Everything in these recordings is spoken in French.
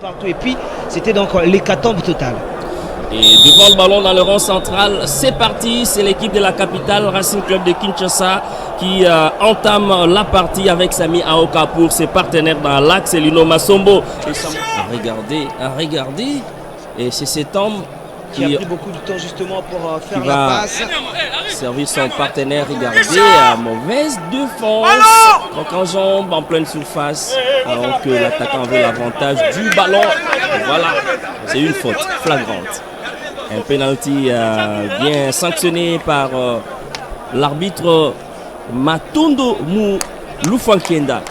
Partout. Et puis c'était donc l'hécatombe totale. Et devant le ballon dans le rond central, c'est parti, c'est l'équipe de la capitale Racing Club de Kinshasa qui entame la partie avec Sami Aoka pour ses partenaires dans l'axe, Lino Massombo. À regarder, et c'est cet homme qui a pris beaucoup de temps justement pour faire la passe. Servir son partenaire, regardez, mauvaise défense, donc en jambe, en pleine surface, alors que l'attaquant veut l'avantage du ballon. Voilà, c'est une faute flagrante. Un penalty bien sanctionné par l'arbitre Matondo Lufankenda.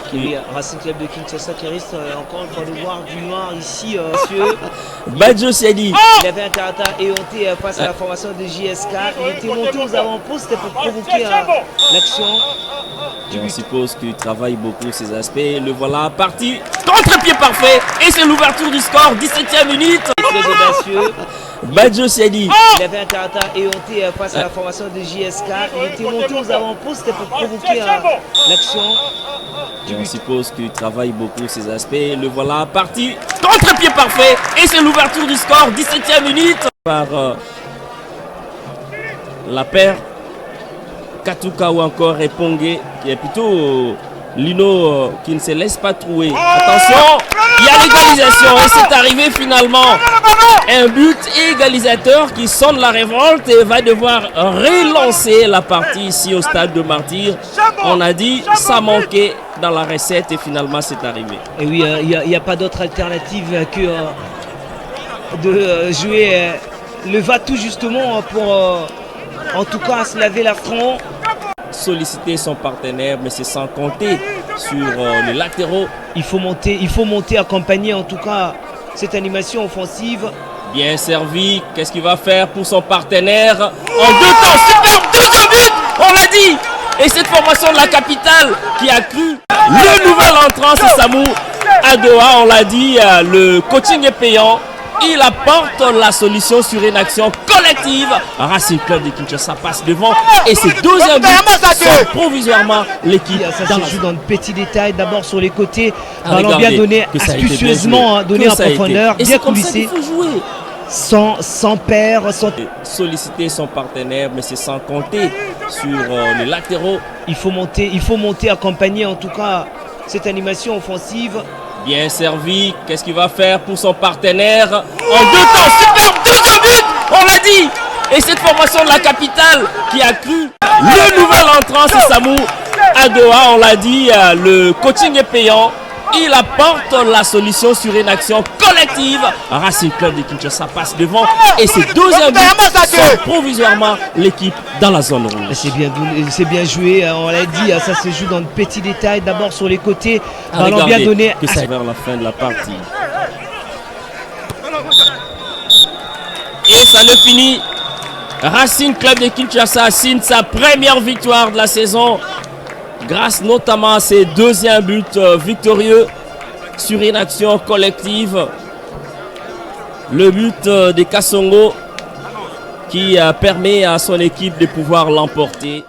Racing Club de Kinshasa qui risque encore une fois de voir du noir ici, monsieur. Badjo Siadi. Il avait un caractère éhonté face à la formation de JSK. Il était monté aux avant-postes pour provoquer l'action. On suppose qu'il travaille beaucoup ces aspects. Le voilà parti. Contre-pied parfait. Et c'est l'ouverture du score. 17e minute. Très audacieux. Badjo Siadi. Il avait un caractère éhonté face à la formation de JSK. Il était monté aux avant-postes pour provoquer l'action. On suppose qu'il travaille beaucoup ces aspects. Le voilà parti. Contre-pied parfait. Et c'est l'ouverture du score. 17e minute. Par la paire Katuka ou encore Epongé, qui est plutôt Lino qui ne se laisse pas trouver. Attention, il y a l'égalisation et c'est arrivé finalement. Un but égalisateur qui sonne la révolte et va devoir relancer la partie ici au stade de Martyr. On a dit ça manquait dans la recette et finalement c'est arrivé. Et oui, il n'y a pas d'autre alternative que de jouer le va-tout justement pour en tout cas se laver la front. Solliciter son partenaire, mais c'est sans compter sur les latéraux. Il faut monter, accompagner en tout cas cette animation offensive. Bien servi, qu'est-ce qu'il va faire pour son partenaire? En deux temps, superbe, deuxième but, on l'a dit. Et cette formation de la capitale qui a cru. Le nouvel entrant, c'est Samou Adoa, on l'a dit, le coaching est payant. Il apporte la solution sur une action collective. Racing Club de Kinshasa passe devant et c'est deuxième but sont provisoirement l'équipe. Ça se joue dans de petits détails, d'abord sur les côtés, ballon bien donné, astucieusement donné en profondeur, bien coulissé, sans père, sans... Solliciter son partenaire, mais c'est sans compter sur les latéraux. Il faut monter, accompagner en tout cas cette animation offensive. Bien servi, qu'est-ce qu'il va faire pour son partenaire? En deux temps, superbe, deuxième but, on l'a dit. Et cette formation de la capitale qui a cru. Le nouvel entrant, c'est Samou Adoa, on l'a dit, le coaching est payant. Il apporte la solution sur une action collective. Racing Club de Kinshasa passe devant et c'est deuxième but sont provisoirement l'équipe dans la zone rouge. C'est bien joué, on l'a dit, ça se joue dans de petits détails, d'abord sur les côtés, ballon bien donné. Que ça vers la fin de la partie. Et ça ne finit. Racing Club de Kinshasa signe sa première victoire de la saison, grâce notamment à ses deuxièmes buts victorieux sur une action collective. Le but de Kassongo qui permet à son équipe de pouvoir l'emporter.